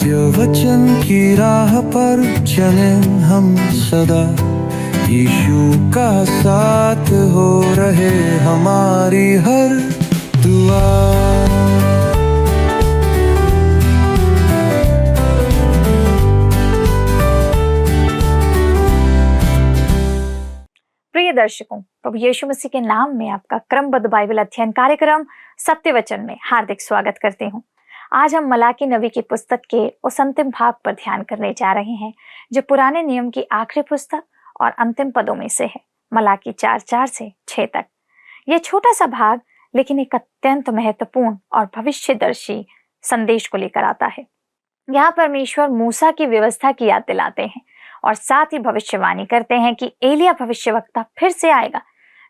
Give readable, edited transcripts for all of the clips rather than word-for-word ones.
सत्य वचन की राह पर चले हम सदा, यीशु का साथ हो रहे हमारी हर दुआ। प्रिय दर्शकों, प्रभु यीशु मसीह के नाम में आपका क्रमबद्ध बाइबल अध्ययन कार्यक्रम सत्य वचन में हार्दिक स्वागत करते हूँ। आज हम मलाकी नबी की पुस्तक के उस अंतिम भाग पर ध्यान करने जा रहे हैं जो पुराने नियम की आखिरी पुस्तक और अंतिम पदों में से है, मलाकी 4:4 से 6 तक। यह छोटा सा भाग लेकिन एक अत्यंत महत्वपूर्ण और भविष्यदर्शी संदेश को लेकर आता है। यहाँ परमेश्वर मूसा की व्यवस्था की याद दिलाते हैं और साथ ही भविष्यवाणी करते हैं कि एलिया भविष्यवक्ता फिर से आएगा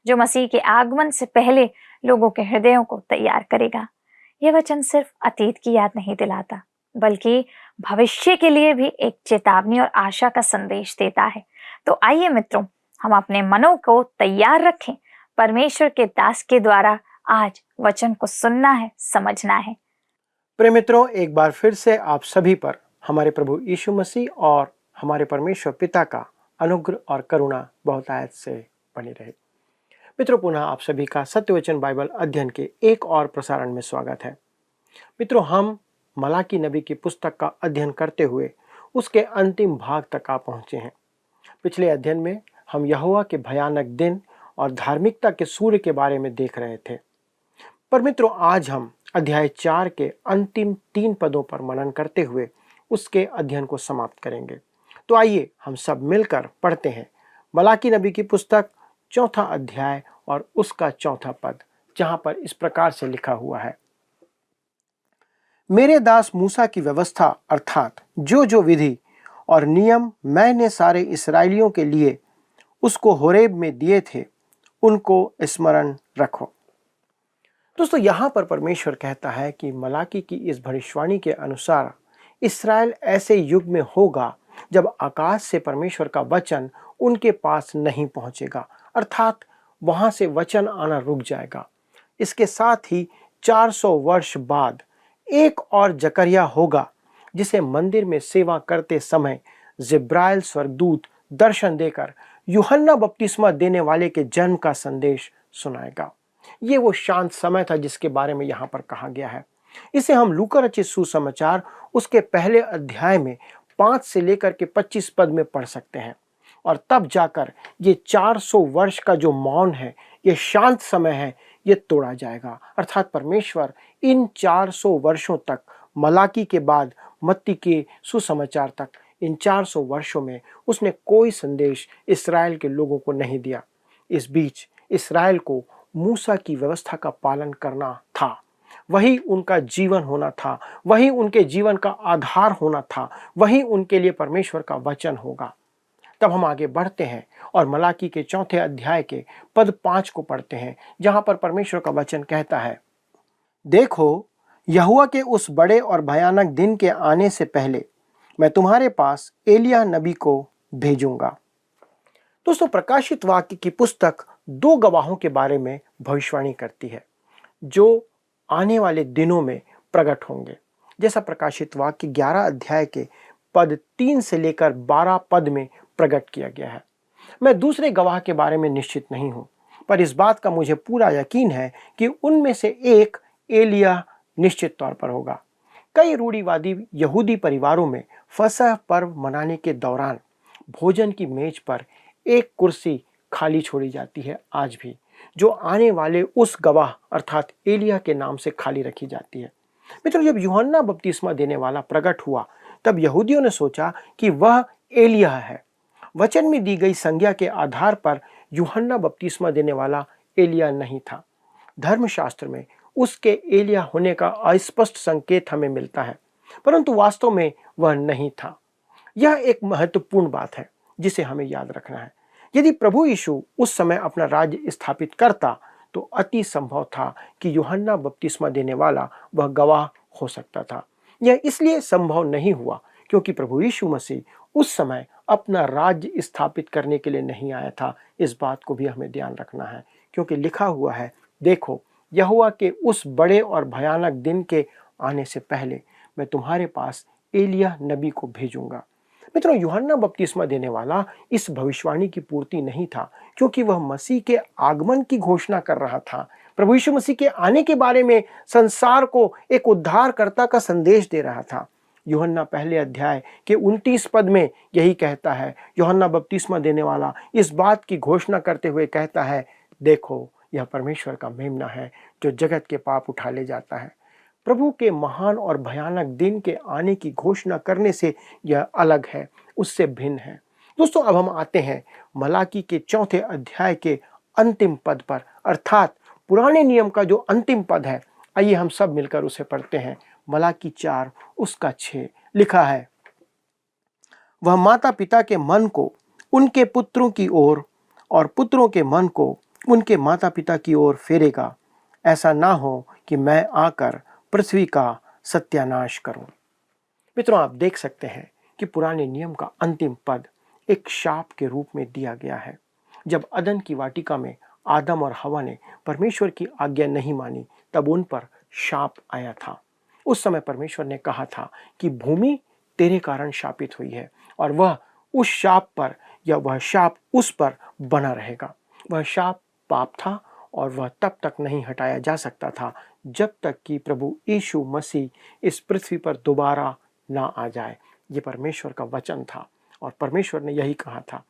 जो मसीह के आगमन से पहले लोगों के हृदयों को तैयार करेगा। यह वचन सिर्फ अतीत की याद नहीं दिलाता बल्कि भविष्य के लिए भी एक चेतावनी और आशा का संदेश देता है। तो आइए मित्रों, हम अपने मनों को तैयार रखें। परमेश्वर के दास के द्वारा आज वचन को सुनना है, समझना है। प्रिय मित्रों, एक बार फिर से आप सभी पर हमारे प्रभु यीशु मसीह और हमारे परमेश्वर पिता का अनुग्रह और करुणा बहुत आयत से बनी रहे। मित्रों, पुनः आप सभी का सत्यवचन बाइबल अध्ययन के एक और प्रसारण में स्वागत है। मित्रों, हम मलाकी नबी की पुस्तक का अध्ययन करते हुए उसके अंतिम भाग तक आ पहुंचे हैं। पिछले अध्ययन में हम यहोवा के भयानक दिन और धार्मिकता के सूर्य के बारे में देख रहे थे। पर मित्रों, आज हम अध्याय 4 के अंतिम 3 पदों पर मनन करते हुए उसके अध्ययन को समाप्त करेंगे। तो आइए हम सब मिलकर पढ़ते हैं मलाकी नबी की पुस्तक 4था अध्याय और उसका 4था पद, जहां पर इस प्रकार से लिखा हुआ है। मेरे दास मूसा की व्यवस्था अर्थात जो विधि और नियम मैंने सारे इस्राएलियों के लिए उसको होरेब में दिए थे, उनको स्मरण रखो। दोस्तों, यहाँ पर परमेश्वर कहता है कि मलाकी की इस भविष्यवाणी के अनुसार इस्राएल ऐसे युग में होगा जब आकाश से परमेश्वर का वचन उनके पास नहीं पहुंचेगा, अर्थात वहां से वचन आना रुक जाएगा। इसके साथ ही 400 वर्ष बाद एक और जकरिया होगा जिसे मंदिर में सेवा करते समय जिब्राइल स्वर्गदूत दर्शन देकर यूहन्ना बपतिस्मा देने वाले के जन्म का संदेश सुनाएगा। ये वो शांत समय था जिसके बारे में यहाँ पर कहा गया है। इसे हम लूका रचित सुसमाचार उसके पहले अध्याय में 5 से लेकर के 25 पद में पढ़ सकते हैं, और तब जाकर ये 400 वर्ष का जो मौन है, ये शांत समय है, ये तोड़ा जाएगा। अर्थात परमेश्वर इन 400 वर्षों तक, मलाकी के बाद मत्ती के सुसमाचार तक, इन 400 वर्षों में उसने कोई संदेश इस्राएल के लोगों को नहीं दिया। इस बीच इस्राएल को मूसा की व्यवस्था का पालन करना था, वही उनका जीवन होना था, वही उनके जीवन का आधार होना था, वही उनके लिए परमेश्वर का वचन होगा। तब हम आगे बढ़ते हैं और मलाकी के 4थे अध्याय के पद 5 को पढ़ते हैं, जहां पर परमेश्वर का वचन कहता है, देखो, यहोवा के उस बड़े और भयानक दिन के आने से पहले मैं तुम्हारे पास एलिय्याह नबी को भेजूंगा। दोस्तों, प्रकाशित वाक्य की पुस्तक 2 गवाहों के बारे में भविष्यवाणी करती है जो आने वाले दिनों में प्रकट होंगे, जैसा प्रकाशित वाक्य 11 अध्याय के पद 3 से लेकर 12 पद में प्रकट किया गया है। मैं दूसरे गवाह के बारे में निश्चित नहीं हूं, पर इस बात का मुझे पूरा यकीन है कि उनमें से एक एलिय्याह निश्चित तौर पर होगा। कई रूढ़िवादी यहूदी परिवारों में फसह पर्व मनाने के दौरान भोजन की मेज पर एक कुर्सी खाली छोड़ी जाती है आज भी, जो आने वाले उस गवाह अर्थात एलिय्याह के नाम से खाली रखी जाती है। मित्रों, जब यूहन्ना बपतिस्मा देने वाला प्रकट हुआ तब यहूदियों ने सोचा कि वह एलिय्याह है। वचन में दी गई संज्ञा के आधार पर यूहन्ना बपतिस्मा देने वाला एलिय्याह नहीं था। धर्मशास्त्र में उसके एलिय्याह होने का अस्पष्ट संकेत हमें मिलता है, परंतु वास्तव में वह नहीं था। यह एक महत्वपूर्ण बात है जिसे हमें याद रखना है। यदि प्रभु यीशु उस समय अपना राज्य स्थापित करता तो अति संभव था कि यूहन्ना बपतिस्मा देने वाला वह गवाह हो सकता था। यह इसलिए संभव नहीं हुआ क्योंकि प्रभु यीशु मसीह उस समय अपना राज्य स्थापित करने के लिए नहीं आया था। इस बात को भी हमें ध्यान रखना है, क्योंकि लिखा हुआ है, देखो, यहोवा के उस बड़े और भयानक दिन के आने से पहले मैं तुम्हारे पास एलिय्याह नबी को भेजूंगा। मित्रों, यूहन्ना बपतिस्मा देने वाला इस भविष्यवाणी की पूर्ति नहीं था, क्योंकि वह मसीह के आगमन की घोषणा कर रहा था। प्रभु यीशु मसीह के आने के बारे में संसार को एक उद्धारकर्ता का संदेश दे रहा था। यूहन्ना पहले अध्याय के 29 पद में यही कहता है। यूहन्ना बपतिस्मा देने वाला इस बात की घोषणा करते हुए कहता है, देखो यह परमेश्वर का मेमना है जो जगत के पाप उठा ले जाता है। प्रभु के महान और भयानक दिन के आने की घोषणा करने से यह अलग है, उससे भिन्न है। दोस्तों, अब हम आते हैं मलाकी के 4 अध्याय के अंतिम पद पर, अर्थात पुराने नियम का जो अंतिम पद है। आइए हम सब मिलकर उसे पढ़ते हैं। मलाकी 4 उसका 6 लिखा है, वह माता पिता के मन को उनके पुत्रों की ओर और पुत्रों के मन को उनके माता पिता की ओर फेरेगा, ऐसा ना हो कि मैं आकर पृथ्वी का सत्यानाश करूं। मित्रों, आप देख सकते हैं कि पुराने नियम का अंतिम पद एक शाप के रूप में दिया गया है। जब अदन की वाटिका में आदम और हवा ने परमेश्वर की आज्ञा नहीं मानी, तब उन पर शाप आया था। उस समय परमेश्वर ने कहा था कि भूमि तेरे कारण शापित हुई है, और वह उस शाप पर या वह शाप उस पर बना रहेगा। वह शाप पाप था और वह तब तक नहीं हटाया जा सकता था जब तक कि प्रभु यीशु मसीह इस पृथ्वी पर दोबारा ना आ जाए। ये परमेश्वर का वचन था और परमेश्वर ने यही कहा था।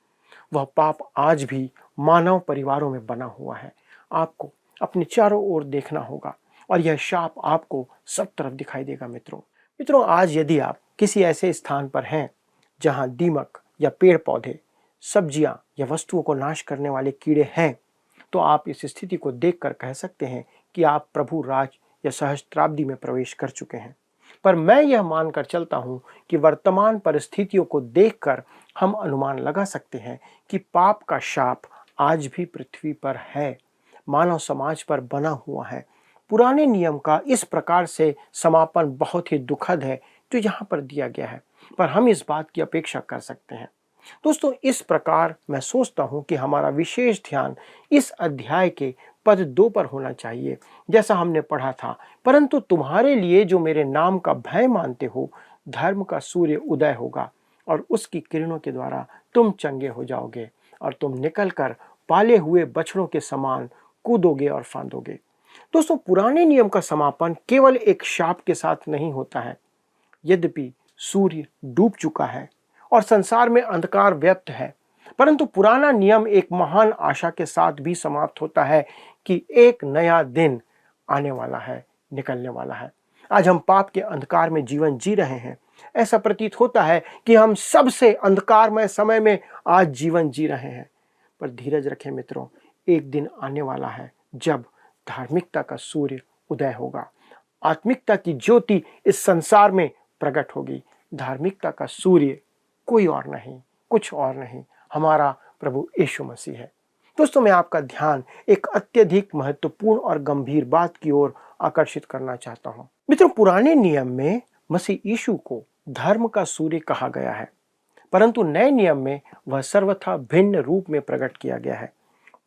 वह पाप आज भी मानव परिवारों में बना हुआ है। आपको अपने चारों ओर देखना होगा और यह शाप आपको सब तरफ दिखाई देगा। मित्रों, आज यदि आप किसी ऐसे स्थान पर हैं जहां दीमक या पेड़ पौधे, सब्जियां या वस्तुओं को नाश करने वाले कीड़े हैं, तो आप इस स्थिति को देखकर कह सकते हैं कि आप प्रभु राज या सहस्त्राब्दी में प्रवेश कर चुके हैं। पर मैं यह मानकर चलता हूं कि वर्तमान परिस्थितियों को देखकर हम अनुमान लगा सकते हैं कि पाप का शाप आज भी पृथ्वी पर है, मानव समाज पर बना हुआ है। पुराने नियम का इस प्रकार से समापन बहुत ही दुखद है जो यहाँ पर दिया गया है, पर हम इस बात की अपेक्षा कर सकते हैं। दोस्तों, इस प्रकार मैं सोचता हूं कि हमारा विशेष ध्यान इस अध्याय के पद 2 पर होना चाहिए, जैसा हमने पढ़ा था। परंतु तुम्हारे लिए जो मेरे नाम का भय मानते हो, धर्म का सूर्य उदय होगा और उसकी किरणों के द्वारा तुम चंगे हो जाओगे और तुम निकलकर पाले हुए बछड़ों के समान कूदोगे और फांदोगे। दोस्तों, पुराने नियम का समापन केवल एक शाप के साथ नहीं होता है। यद्यपि सूर्य डूब चुका है और संसार में अंधकार व्याप्त है, परंतु पुराना नियम एक महान आशा के साथ भी समाप्त होता है कि एक नया दिन आने वाला है, निकलने वाला है। आज हम पाप के अंधकार में जीवन जी रहे हैं। ऐसा प्रतीत होता है कि हम सबसे अंधकारमय समय में आज जीवन जी रहे हैं। पर धीरज रखें मित्रों, एक दिन आने वाला है जब धार्मिकता का सूर्य उदय होगा। आत्मिकता की ज्योति इस संसार में प्रकट होगी। धार्मिकता का सूर्य कोई और नहीं, कुछ और नहीं, हमारा प्रभु यीशु मसीह है। दोस्तों, मैं आपका ध्यान एक अत्यधिक महत्वपूर्ण और गंभीर बात की ओर आकर्षित करना चाहता हूं। मित्रों, पुराने नियम में मसीह यीशु को धर्म का सूर्य कहा गया है, परंतु नए नियम में वह सर्वथा भिन्न रूप में प्रकट किया गया है।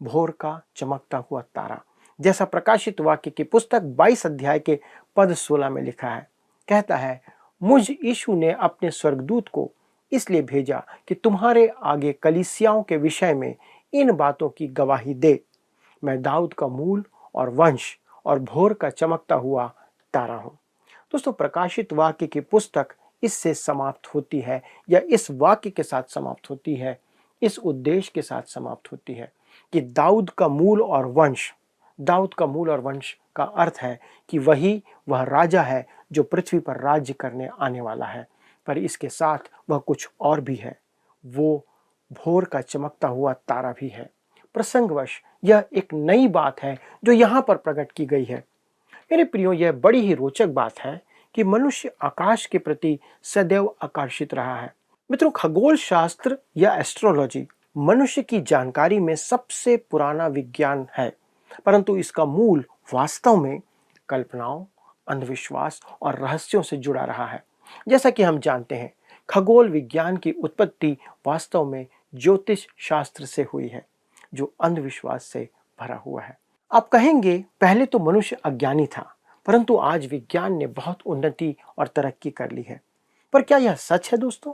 भोर का चमकता हुआ तारा, जैसा प्रकाशित वाक्य की पुस्तक 22 अध्याय के पद 16 में लिखा है। कहता है, मुझ यीशु ने अपने स्वर्गदूत को इसलिए भेजा कि तुम्हारे आगे कलीसियाओं के विषय में इन बातों की गवाही दे। मैं दाऊद का मूल और वंश और भोर का चमकता हुआ तारा हूं। दोस्तों, प्रकाशित वाक्य की पुस्तक इससे समाप्त होती है, या इस वाक्य के साथ समाप्त होती है, इस उद्देश्य के साथ समाप्त होती है कि दाऊद का मूल और वंश। दाऊद का मूल और वंश का अर्थ है कि वह राजा है जो पृथ्वी पर राज्य करने आने वाला है, पर इसके साथ वह कुछ और भी है। वो भोर का चमकता हुआ तारा भी है। प्रसंगवश यह एक नई बात है जो यहाँ पर प्रकट की गई है। मेरे प्रियो, यह बड़ी ही रोचक बात है कि मनुष्य आकाश के प्रति सदैव आकर्षित रहा है। मित्रों, खगोल शास्त्र या एस्ट्रोलॉजी मनुष्य की जानकारी में सबसे पुराना विज्ञान है, परंतु इसका मूल वास्तव में कल्पनाओं, अंधविश्वास और रहस्यों से जुड़ा रहा है। जैसा कि हम जानते हैं, खगोल विज्ञान की उत्पत्ति वास्तव में ज्योतिष शास्त्र से हुई है, जो अंधविश्वास से भरा हुआ है। आप कहेंगे, पहले तो मनुष्य अज्ञानी था, परंतु आज विज्ञान ने बहुत उन्नति और तरक्की कर ली है। पर क्या यह सच है दोस्तों?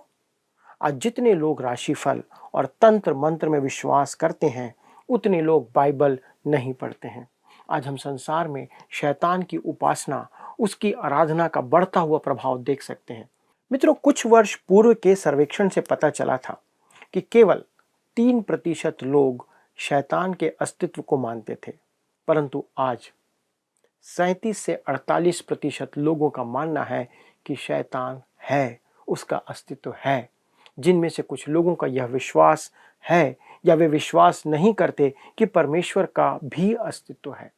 आज जितने लोग राशिफल और तंत्र मंत्र में विश्वास करते हैं, उतने लोग बाइबल नहीं पढ़ते हैं। आज हम संसार में शैतान की उपासना, उसकी आराधना का बढ़ता हुआ प्रभाव देख सकते हैं। मित्रों, कुछ वर्ष पूर्व के सर्वेक्षण से पता चला था कि केवल 3% लोग शैतान के अस्तित्व को मानते थे, परंतु आज 37 से 48% लोगों का मानना है कि शैतान है, उसका अस्तित्व है। जिनमें से कुछ लोगों का यह विश्वास है या वे विश्वास नहीं करते कि परमेश्वर का भी अस्तित्व है।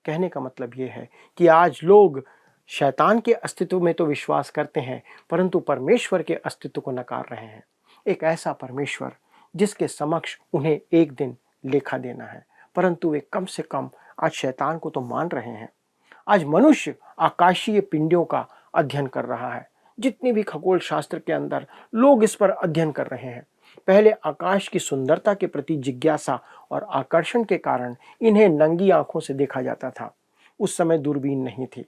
कहने का मतलब ये है कि आज लोग शैतान के अस्तित्व में तो विश्वास करते हैं, परंतु परमेश्वर के अस्तित्व को नकार रहे हैं। एक ऐसा परमेश्वर जिसके समक्ष उन्हें एक दिन लेखा देना है, परंतु वे कम से कम आज शैतान को तो मान रहे हैं। आज मनुष्य आकाशीय पिंडों का अध्ययन कर रहा है। जितने भी खगोल शास्त्र के अंदर लोग इस पर अध्ययन कर रहे हैं। पहले आकाश की सुंदरता के प्रति जिज्ञासा और आकर्षण के कारण इन्हें नंगी आंखों से देखा जाता था। उस समय दूरबीन नहीं थी।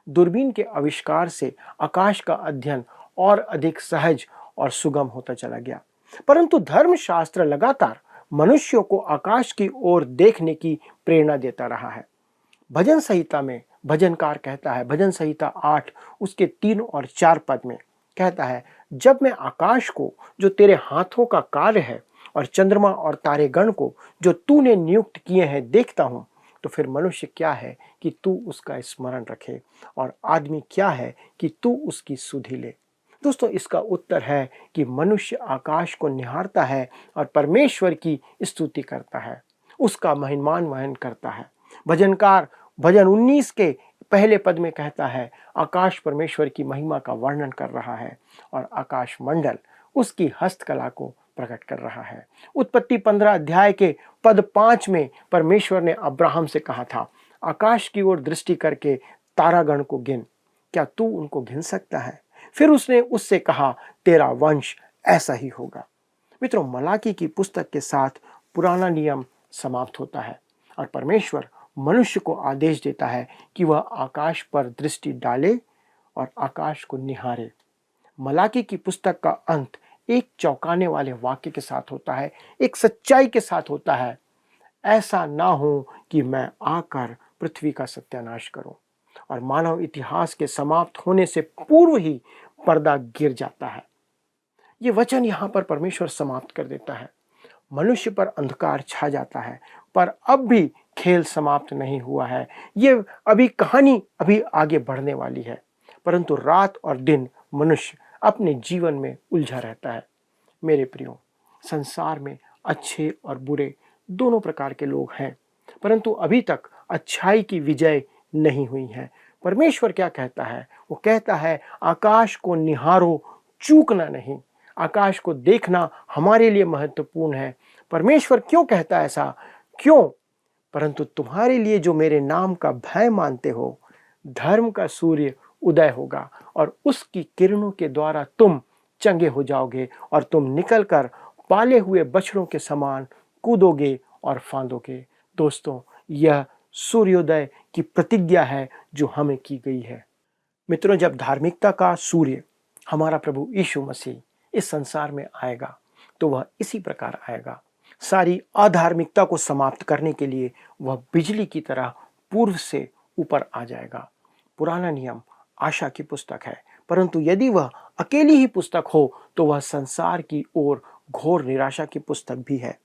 दूरबीन के आविष्कार से आकाश का अध्ययन और अधिक सहज और सुगम होता चला गया। परंतु धर्मशास्त्र लगातार मनुष्यों को आकाश की ओर देखने की प्रेरणा देता रहा है। भजन संहिता में भजनकार कहता है, भजन संहिता 8 उसके 3 और 4 पद में कहता है, जब मैं आकाश को जो तेरे हाथों का कार्य है और चंद्रमा और तारेगण को जो तूने नियुक्त किए हैं देखता हूं, तो फिर मनुष्य क्या है कि तू उसका स्मरण रखे और आदमी क्या है कि तू उसकी सुधि ले। दोस्तों, इसका उत्तर है कि मनुष्य आकाश को निहारता है और परमेश्वर की स्तुति करता है, उसका महिमान वहन करता है। भजनकार भजन 19 के पहले पद में कहता है, आकाश परमेश्वर की महिमा का वर्णन कर रहा है और आकाश मंडल उसकी हस्तकला को प्रकट कर रहा है। उत्पत्ति 15 अध्याय के पद 5 में परमेश्वर ने अब्राहम से कहा था, आकाश की ओर दृष्टि करके तारागण को गिन, क्या तू उनको गिन सकता है? फिर उसने उससे कहा, तेरा वंश ऐसा ही होगा। मित्रों, मलाकी की पुस्तक के साथ पुराना नियम समाप्त होता है और परमेश्वर मनुष्य को आदेश देता है कि वह आकाश पर दृष्टि डाले और आकाश को निहारे। मलाकी की पुस्तक का अंत एक चौंकाने वाले वाक्य के साथ होता है, एक सच्चाई के साथ होता है, ऐसा ना हो कि मैं आकर पृथ्वी का सत्यानाश करूं। और मानव इतिहास के समाप्त होने से पूर्व ही पर्दा गिर जाता है। ये वचन यहाँ पर परमेश्वर समाप्त कर देता है। मनुष्य पर अंधकार छा जाता है, पर अब भी खेल समाप्त नहीं हुआ है। ये कहानी अभी आगे बढ़ने वाली है, परंतु रात और दिन मनुष्य अपने जीवन में उलझा रहता है। मेरे प्रियो, संसार में अच्छे और बुरे दोनों प्रकार के लोग हैं, परंतु अभी तक अच्छाई की विजय नहीं हुई है। परमेश्वर क्या कहता है? वो कहता है, आकाश को निहारो, चूकना नहीं। आकाश को देखना हमारे लिए महत्वपूर्ण है। परमेश्वर क्यों कहता है ऐसा? क्यों? परंतु तुम्हारे लिए जो मेरे नाम का भय मानते हो, धर्म का सूर्य उदय होगा और उसकी किरणों के द्वारा तुम चंगे हो जाओगे और तुम निकलकर पाले हुए बछड़ों के समान कूदोगे और फांदोगे। दोस्तों, यह सूर्योदय की प्रतिज्ञा है जो हमें की गई है। मित्रों, जब धार्मिकता का सूर्य हमारा प्रभु यीशु मसीह इस संसार में आएगा, तो वह इसी प्रकार आएगा। सारी अधार्मिकता को समाप्त करने के लिए वह बिजली की तरह पूर्व से ऊपर आ जाएगा। पुराना नियम आशा की पुस्तक है, परंतु यदि वह अकेली ही पुस्तक हो तो वह संसार की ओर घोर निराशा की पुस्तक भी है,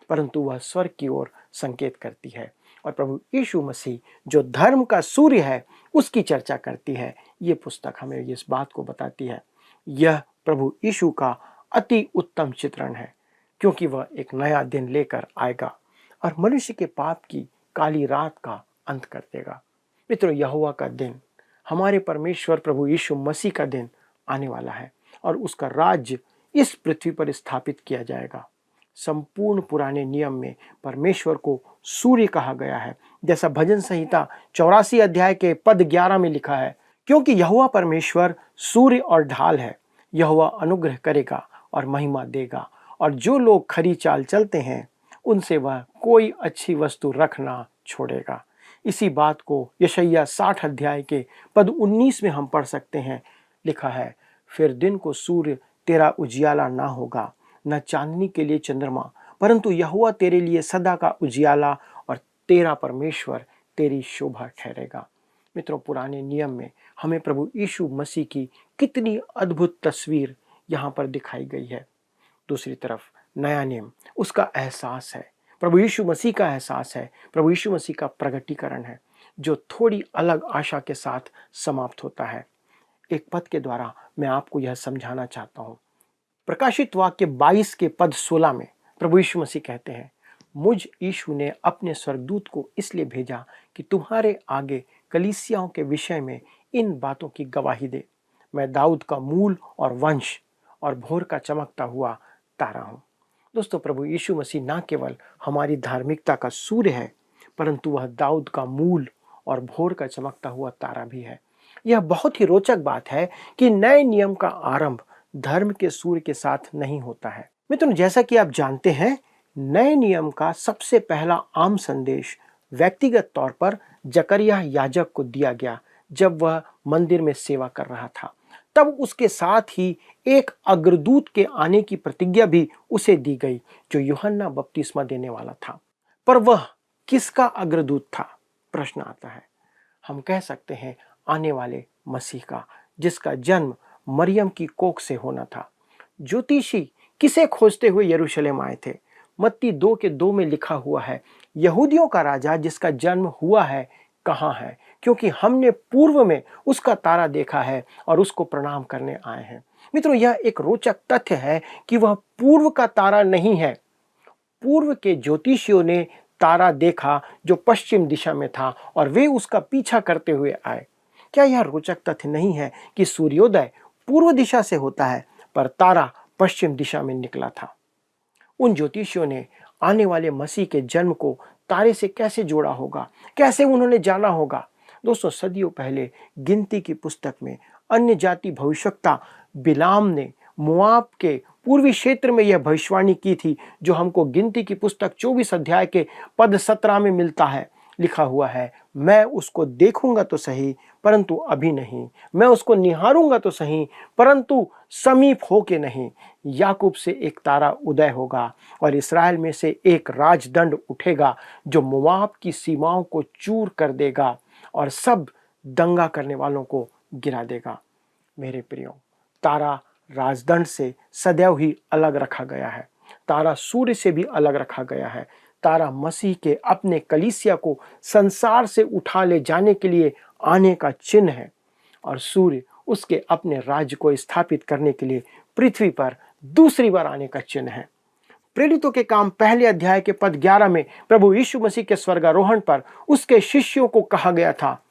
परंतु वह स्वर्ग की ओर संकेत करती है। और प्रभु यीशु मसीह जो धर्म का सूर्य है, उसकी चर्चा करती है। ये पुस्तक हमें इस बात को बताती है। यह प्रभु यीशु का अति उत्तम चित्रण है, क्योंकि वह एक नया दिन लेकर आएगा और मनुष्य के पाप की काली रात का अंत कर देगा। मित्रों, यहोवा का दिन, हमारे परमेश्वर प्रभु यीशु मसीह का दिन आने वाला है और उसका राज्य इस पृथ्वी पर स्थापित किया जाएगा। संपूर्ण पुराने नियम में परमेश्वर को सूर्य कहा गया है, जैसा भजन संहिता 84 अध्याय के पद 11 में लिखा है, क्योंकि यहोवा परमेश्वर सूर्य और ढाल है। यहोवा अनुग्रह करेगा और महिमा देगा, और जो लोग खरी चाल चलते हैं उनसे वह कोई अच्छी वस्तु रखना छोड़ेगा। इसी बात को यशायाह 60 अध्याय के पद 19 में हम पढ़ सकते हैं। लिखा है, फिर दिन को सूर्य तेरा उजियाला ना होगा, न चांदनी के लिए चंद्रमा, परंतु यहोवा तेरे लिए सदा का उजियाला और तेरा परमेश्वर तेरी शोभा ठहरेगा। मित्रों, पुराने नियम में हमें प्रभु यीशु मसीह की कितनी अद्भुत तस्वीर यहाँ पर दिखाई गई है। दूसरी तरफ नया नियम, उसका एहसास है, प्रभु यीशु मसीह का एहसास है, प्रभु यीशु मसीह का प्रगटीकरण है, जो थोड़ी अलग आशा के साथ समाप्त होता है। एक पद के द्वारा मैं आपको यह समझाना चाहता हूँ। प्रकाशित वाक्य 22 के पद 16 में प्रभु यीशु मसीह कहते हैं, मुझ यीशु ने अपने स्वर्गदूत को इसलिए भेजा कि तुम्हारे आगे कलीसियाओं के विषय में इन बातों की गवाही दे। मैं दाऊद का मूल और वंश और भोर का चमकता हुआ तारा हूँ। दोस्तों, प्रभु यीशु मसीह न केवल हमारी धार्मिकता का सूर्य है, परंतु वह दाऊद का मूल और भोर का चमकता हुआ तारा भी है। यह बहुत ही रोचक बात है कि नए नियम का आरंभ धर्म के सूर्य के साथ नहीं होता है। मित्रों, जैसा कि आप जानते हैं, नए नियम का सबसे पहला आम संदेश व्यक्तिगत तौर पर जकरिया याजक को दिया गया जब वह मंदिर में सेवा कर रहा था। तब उसके साथ ही एक अग्रदूत के आने की प्रतिज्ञा भी उसे दी गई, जो यूहन्ना बपतिस्मा देने वाला था। पर वह किसका अग्रदूत था? प्रश्न आता है। हम कह सकते हैं आने वाले मसीह का, जिसका जन्म मरियम की कोख से होना था। ज्योतिषी किसे खोजते हुए यरूशलेम आए थे? मत्ती 2 के 2 में लिखा हुआ है, यहूदियों का राजा जिसका जन्म हुआ है कहाँ है, क्योंकि हमने पूर्व में उसका तारा देखा है और उसको प्रणाम करने आए हैं। मित्रों, यह एक रोचक तथ्य है कि वह पूर्व का तारा नहीं है। पूर्व के ज्योतिषियों ने तारा देखा जो पश्चिम दिशा में था और वे उसका पीछा करते हुए आए। क्या यह रोचक तथ्य नहीं है कि सूर्योदय पूर्व दिशा से होता है पर तारा पश्चिम दिशा में निकला था? उन ज्योतिषियों ने आने वाले मसीह के जन्म को तारे से कैसे जोड़ा होगा, कैसे उन्होंने जाना होगा? दोस्तों, सदियों पहले गिनती की पुस्तक में अन्य जाति भविष्यवक्ता बिलाम ने मोआब के पूर्वी क्षेत्र में यह भविष्यवाणी की थी, जो हमको गिनती की पुस्तक 24 अध्याय के पद 17 में मिलता है। लिखा हुआ है, मैं उसको देखूंगा तो सही परंतु अभी नहीं, मैं उसको निहारूंगा तो सही परंतु समीप हो के नहीं। याकूब से एक तारा उदय होगा और इस्राएल में से एक राजदंड उठेगा जो मोआब की सीमाओं को चूर कर देगा और सब दंगा करने वालों को गिरा देगा। मेरे प्रियो, तारा राजदंड से सदैव ही अलग रखा गया है। तारा सूर्य से भी अलग रखा गया है। तारा मसीह के अपने कलीसिया को संसार से उठा ले जाने के लिए आने का चिन्ह है और सूर्य उसके अपने राज्य को स्थापित करने के लिए पृथ्वी पर दूसरी बार आने का चिन्ह है। प्रेरितों के काम पहले अध्याय के पद 11 में प्रभु यीशु मसीह के स्वर्गारोहण पर उसके शिष्यों को कहा गया था,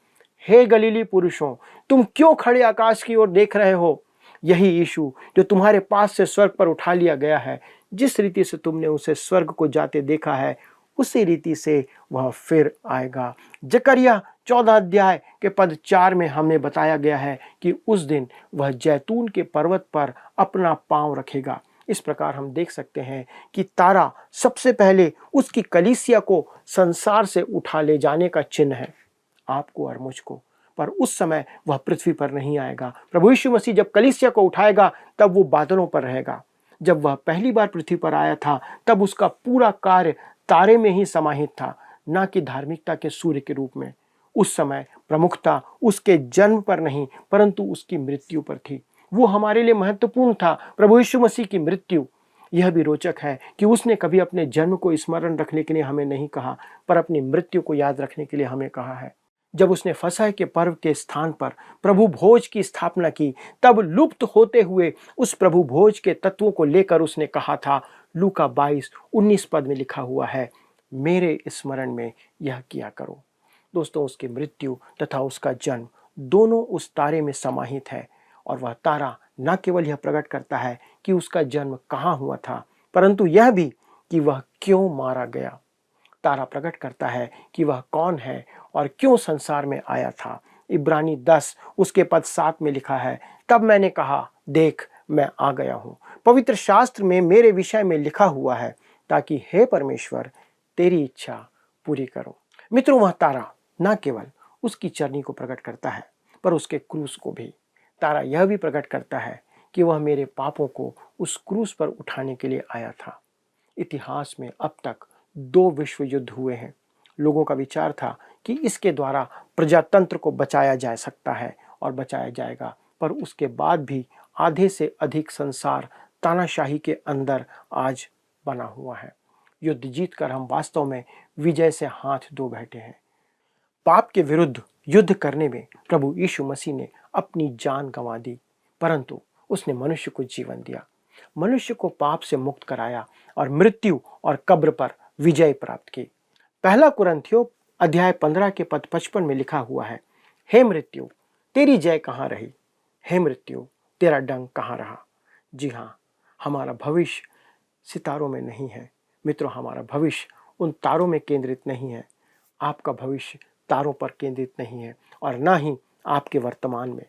हे गलीली पुरुषों, तुम क्यों खड़े आकाश की ओर देख रहे हो? यही यीशु जो तुम्हारे पास से स्वर्ग पर उठा लिया गया है, जिस रीति से तुमने उसे स्वर्ग को जाते देखा है, उसी रीति से वह फिर आएगा। जकरिया 14 अध्याय के पद 4 में हमें बताया गया है कि उस दिन वह जैतून के पर्वत पर अपना पांव रखेगा। इस प्रकार हम देख सकते हैं कि तारा सबसे पहले उसकी कलीसिया को संसार से उठा ले जाने का चिन्ह है, आपको और मुझको। पर उस समय वह पृथ्वी पर नहीं आएगा। प्रभु यीशु मसीह जब कलीसिया को उठाएगा तब वो बादलों पर रहेगा। जब वह पहली बार पृथ्वी पर आया था तब उसका पूरा कार्य तारे में ही समाहित था, ना कि धार्मिकता के सूर्य के रूप में। उस समय प्रमुखता उसके जन्म पर नहीं परंतु उसकी मृत्यु पर थी। वो हमारे लिए महत्वपूर्ण था, प्रभु यीशु मसीह की मृत्यु। यह भी रोचक है कि उसने कभी अपने जन्म को स्मरण रखने के लिए हमें नहीं कहा, पर अपनी मृत्यु को याद रखने के लिए हमें कहा है। जब उसने फसह के पर्व के स्थान पर प्रभु भोज की स्थापना की, तब लुप्त होते हुए उस प्रभु भोज के तत्वों को लेकर उसने कहा था, लूका 22:19 पद में लिखा हुआ है, मेरे स्मरण में यह किया करो। दोस्तों, उसकी मृत्यु तथा उसका जन्म दोनों उस तारे में समाहित है और वह तारा न केवल यह प्रकट करता है कि उसका जन्म कहाँ हुआ था, परंतु यह भी कि वह क्यों मारा गया। तारा प्रकट करता है कि वह कौन है और क्यों संसार में आया था। इब्रानी 10 उसके पद 7 में लिखा है, तब मैंने कहा, देख मैं आ गया हूँ। पवित्र शास्त्र में मेरे विषय में लिखा हुआ है, ताकि हे परमेश्वर तेरी इच्छा पूरी करो। मित्रों, वह तारा न केवल उसकी चरनी को प्रकट करता है पर उसके क्रूस को भी। तारा यह भी प्रकट करता है कि वह मेरे पापों को उस क्रूस पर उठाने के लिए आया था। इतिहास में अब तक 2 विश्व युद्ध हुए हैं। लोगों का विचार था कि इसके द्वारा प्रजातंत्र को बचाया जा सकता है और बचाया जाएगा, पर उसके बाद भी आधे से अधिक संसार तानाशाही के अंदर आज बना हुआ है। युद्ध जीतकर हम वास्तव में विजय से हाथ धो बैठे हैं। पाप के विरुद्ध युद्ध करने में प्रभु यीशु मसीह ने अपनी जान गंवा दी, परंतु उसने मनुष्य को जीवन दिया, मनुष्य को पाप से मुक्त कराया और मृत्यु और कब्र पर विजय प्राप्त की। पहला कुरिन्थियों अध्याय 15 के पद 55 में लिखा हुआ है, हे मृत्यु तेरी जय कहाँ रही, हे मृत्यु तेरा डंक कहाँ रहा। जी हाँ, हमारा भविष्य सितारों में नहीं है मित्रों, हमारा भविष्य उन तारों में केंद्रित नहीं है। आपका भविष्य तारों पर केंद्रित नहीं है और ना ही आपके वर्तमान में।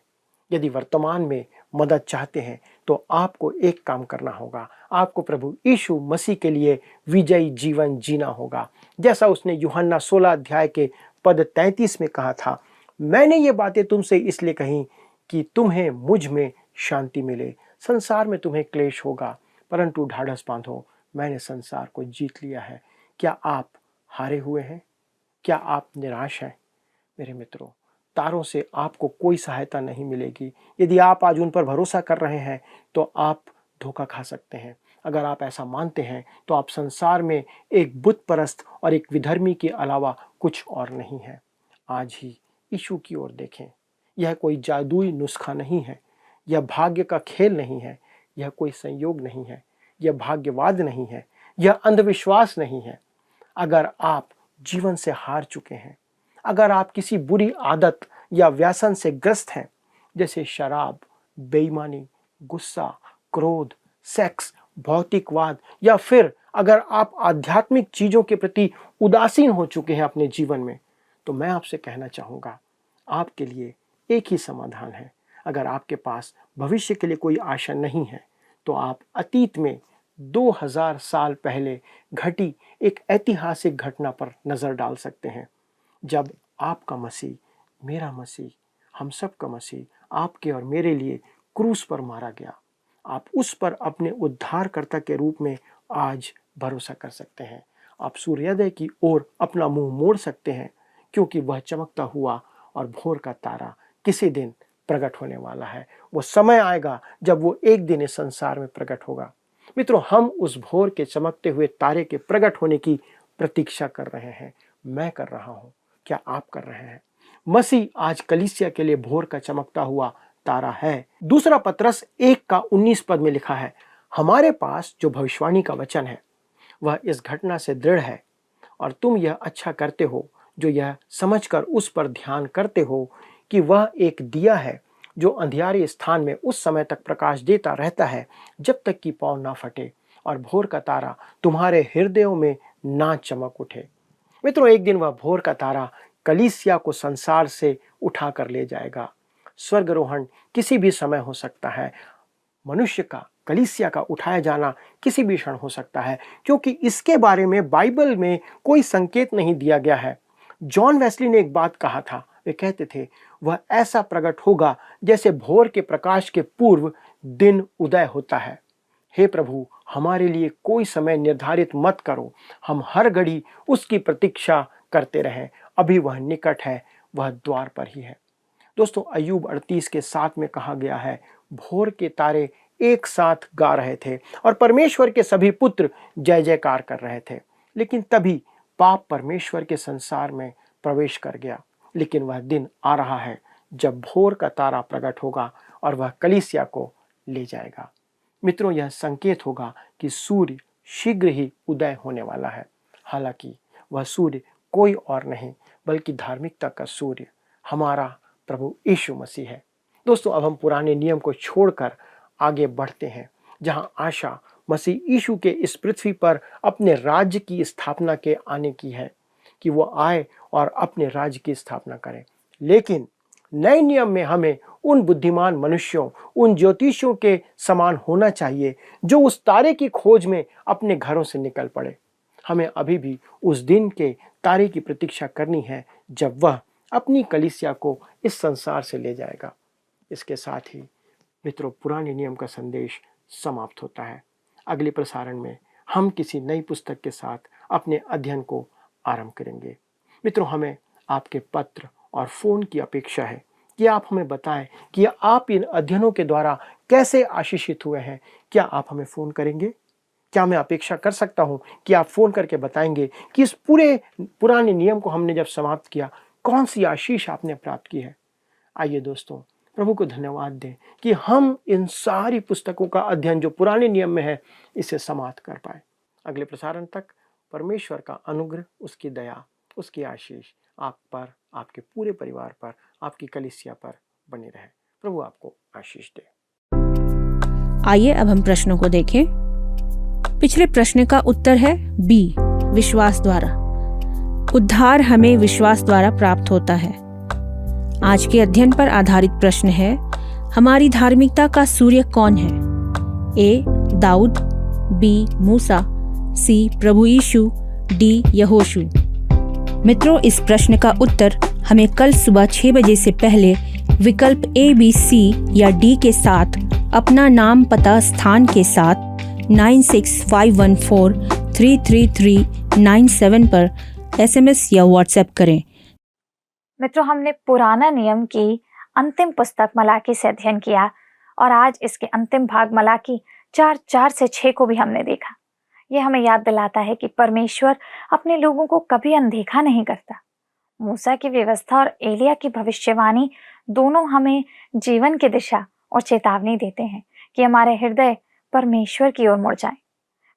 यदि वर्तमान में मदद चाहते हैं तो आपको एक काम करना होगा, आपको प्रभु यीशु मसीह के लिए विजयी जीवन जीना होगा। जैसा उसने यूहन्ना 16 अध्याय के पद 33 में कहा था, मैंने ये बातें तुमसे इसलिए कही कि तुम्हें मुझ में शांति मिले। संसार में तुम्हें क्लेश होगा, परंतु ढाढ़स बांधो, मैंने संसार को जीत लिया है। क्या आप हारे हुए हैं? क्या आप निराश हैं? मेरे मित्रों, तारों से आपको कोई सहायता नहीं मिलेगी। यदि आप आज उन पर भरोसा कर रहे हैं तो आप धोखा खा सकते हैं। अगर आप ऐसा मानते हैं तो आप संसार में एक बुत परस्त और एक विधर्मी के अलावा कुछ और नहीं है। आज ही यीशु की ओर देखें। यह कोई जादुई नुस्खा नहीं है, यह भाग्य का खेल नहीं है, यह कोई संयोग नहीं है, यह भाग्यवाद नहीं है, यह अंधविश्वास नहीं है। अगर आप जीवन से हार चुके हैं, अगर आप किसी बुरी आदत या व्यसन से ग्रस्त हैं, जैसे शराब, बेईमानी, गुस्सा, क्रोध, सेक्स, भौतिकवाद, या फिर अगर आप आध्यात्मिक चीजों के प्रति उदासीन हो चुके हैं अपने जीवन में, तो मैं आपसे कहना चाहूँगा, आपके लिए एक ही समाधान है। अगर आपके पास भविष्य के लिए कोई आशा नहीं है तो आप अतीत में 2000 साल पहले घटी एक ऐतिहासिक घटना पर नज़र डाल सकते हैं, जब आपका मसीह, मेरा मसीह, हम सब का मसीह आपके और मेरे लिए क्रूस पर मारा गया। आप उस पर अपने उद्धारकर्ता के रूप में आज भरोसा कर सकते हैं। आप सूर्योदय की ओर अपना मुंह मोड़ सकते हैं, क्योंकि वह चमकता हुआ और भोर का तारा किसी दिन प्रकट होने वाला है। वो समय आएगा जब वो एक दिन इस संसार में प्रकट होगा। मित्रों, हम उस भोर के चमकते हुए तारे के प्रकट होने की प्रतीक्षा कर रहे हैं। मैं कर रहा हूं। क्या आप कर रहे हैं? मसीह आज कलीसिया के लिए भोर का चमकता हुआ तारा है। दूसरा पत्रस 1 का 19 पद में लिखा है, हमारे पास जो भविष्यवाणी का वचन है वह इस घटना से दृढ़ है, और तुम यह अच्छा करते हो जो यह समझकर उस पर ध्यान करते हो कि वह एक दिया है जो अंधियारे स्थान में उस समय तक प्रकाश देता रहता है जब तक कि पौ ना फटे और भोर का तारा तुम्हारे हृदयों में ना चमक उठे। मित्रों, एक दिन वह भोर का तारा कलीसिया को संसार से उठा कर ले जाएगा। स्वर्गारोहण किसी भी समय हो सकता है। मनुष्य का, कलीसिया का उठाया जाना किसी भी क्षण हो सकता है, क्योंकि इसके बारे में बाइबल में कोई संकेत नहीं दिया गया है। जॉन वेस्ली ने एक बात कहा था, वे कहते थे, वह ऐसा प्रकट होगा जैसे भोर के प्रकाश के पूर्व दिन उदय होता है। हे प्रभु, हमारे लिए कोई समय निर्धारित मत करो, हम हर घड़ी उसकी प्रतीक्षा करते रहें। अभी वह निकट है, वह द्वार पर ही है। दोस्तों, अय्यूब 38 के 7 में कहा गया है, भोर के तारे एक साथ गा रहे थे और परमेश्वर के सभी पुत्र जय जयकार कर रहे थे, लेकिन तभी पाप परमेश्वर के संसार में प्रवेश कर गया। लेकिन वह दिन आ रहा है जब भोर का तारा प्रकट होगा और वह कलीसिया को ले जाएगा। मित्रों, यह संकेत होगा कि सूर्य शीघ्र ही उदय होने वाला है। हालांकि वह सूर्य कोई और नहीं बल्कि धार्मिकता का सूर्य हमारा प्रभु यीशु मसीह है। दोस्तों, अब हम पुराने नियम को छोड़कर आगे बढ़ते हैं, जहां आशा मसीह यीशु के इस पृथ्वी पर अपने राज्य की स्थापना के आने की है, कि वो आए और अपने राज्य की स्थापना करें। लेकिन नए नियम में हमें उन बुद्धिमान मनुष्यों, उन ज्योतिषियों के समान होना चाहिए जो उस तारे की खोज में अपने घरों से निकल पड़े। हमें अभी भी उस दिन के तारे की प्रतीक्षा करनी है जब वह अपनी कलीसिया को इस संसार से ले जाएगा। इसके साथ ही मित्रों, पुराने नियम का संदेश समाप्त होता है। अगले प्रसारण में हम किसी नई पुस्तक के साथ अपने अध्ययन को आरंभ करेंगे। मित्रों, हमें आपके पत्र और फ़ोन की अपेक्षा है कि आप हमें बताएं कि आप इन अध्ययनों के द्वारा कैसे आशीषित हुए हैं। क्या आप हमें फ़ोन करेंगे? क्या मैं अपेक्षा कर सकता हूं कि आप फ़ोन करके बताएंगे कि इस पूरे पुराने नियम को हमने जब समाप्त किया, कौन सी आशीष आपने प्राप्त की है? आइए दोस्तों, प्रभु को धन्यवाद दें कि हम इन सारी पुस्तकों का अध्ययन जो पुराने नियम में है, इसे समाप्त कर पाए। अगले प्रसारण तक परमेश्वर का अनुग्रह, उसकी दया, उसकी आशीष आप पर, आपके पूरे परिवार पर, आपकी कलीसिया पर बनी रहे। प्रभु आपको आशीष दे। आइए अब हम प्रश्नों को देखें। पिछले प्रश्न का उत्तर है बी, विश्वास द्वारा। उद्धार हमें विश्वास द्वारा प्राप्त होता है। आज के अध्ययन पर आधारित प्रश्न है, हमारी धार्मिकता का सूर्य कौन है? ए, दाऊद, बी, मूसा, सी, प्रभु यीशु, डी, यहोशू। मित्रों, इस प्रश्न का उत्तर हमें कल सुबह 6 बजे से पहले विकल्प ए, बी, सी या डी के साथ अपना नाम, पता, स्थान के साथ 9651433397 पर SMS या WhatsApp करें। मित्रों, हमने पुराना नियम की अंतिम पुस्तक मलाकी से अध्ययन किया और आज इसके अंतिम भाग मलाकी 4:4 से 6 को भी हमने देखा। यह हमें याद दिलाता है कि परमेश्वर अपने लोगों को कभी अनदेखा नहीं करता। मूसा की व्यवस्था और एलिया की भविष्यवाणी दोनों हमें जीवन की दिशा और चेतावनी देते हैं कि हमारे हृदय परमेश्वर की ओर मुड़ जाएं।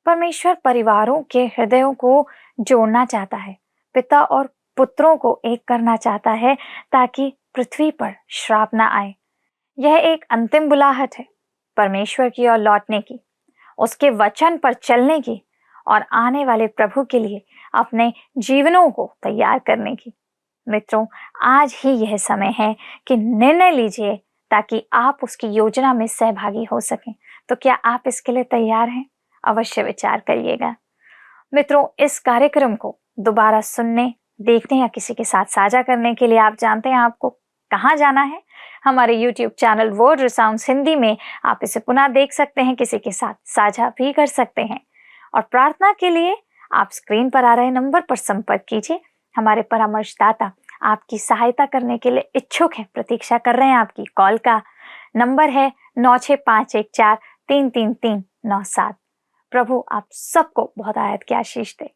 परमेश्वर परिवारों के हृदयों को जोड़ना चाहता है, पिता और पुत्रों को एक करना चाहता है ताकि पृथ्वी पर श्राप न आए। यह एक अंतिम बुलाहट है परमेश्वर की ओर लौटने की, उसके वचन पर चलने की और आने वाले प्रभु के लिए अपने जीवनों को तैयार करने की। मित्रों, आज ही यह समय है कि निर्णय लीजिए ताकि आप उसकी योजना में सहभागी हो सकें। तो क्या आप इसके लिए तैयार हैं? अवश्य विचार करिएगा। मित्रों, इस कार्यक्रम को दोबारा सुनने, देखने या किसी के साथ साझा करने के लिए आप जानते हैं आपको कहाँ जाना है। हमारे YouTube चैनल वर्ड रिसाउंड्स हिंदी में आप इसे पुनः देख सकते हैं, किसी के साथ साझा भी कर सकते हैं। और प्रार्थना के लिए आप स्क्रीन पर आ रहे नंबर पर संपर्क कीजिए। हमारे परामर्शदाता आपकी सहायता करने के लिए इच्छुक हैं, प्रतीक्षा कर रहे हैं आपकी कॉल का। नंबर है 9651433397। प्रभु आप सबको बहुत आयत की आशीष दे।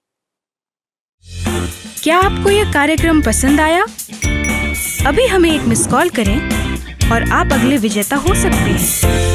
क्या आपको यह कार्यक्रम पसंद आया? अभी हमें एक मिस कॉल करें और आप अगले विजेता हो सकते हैं।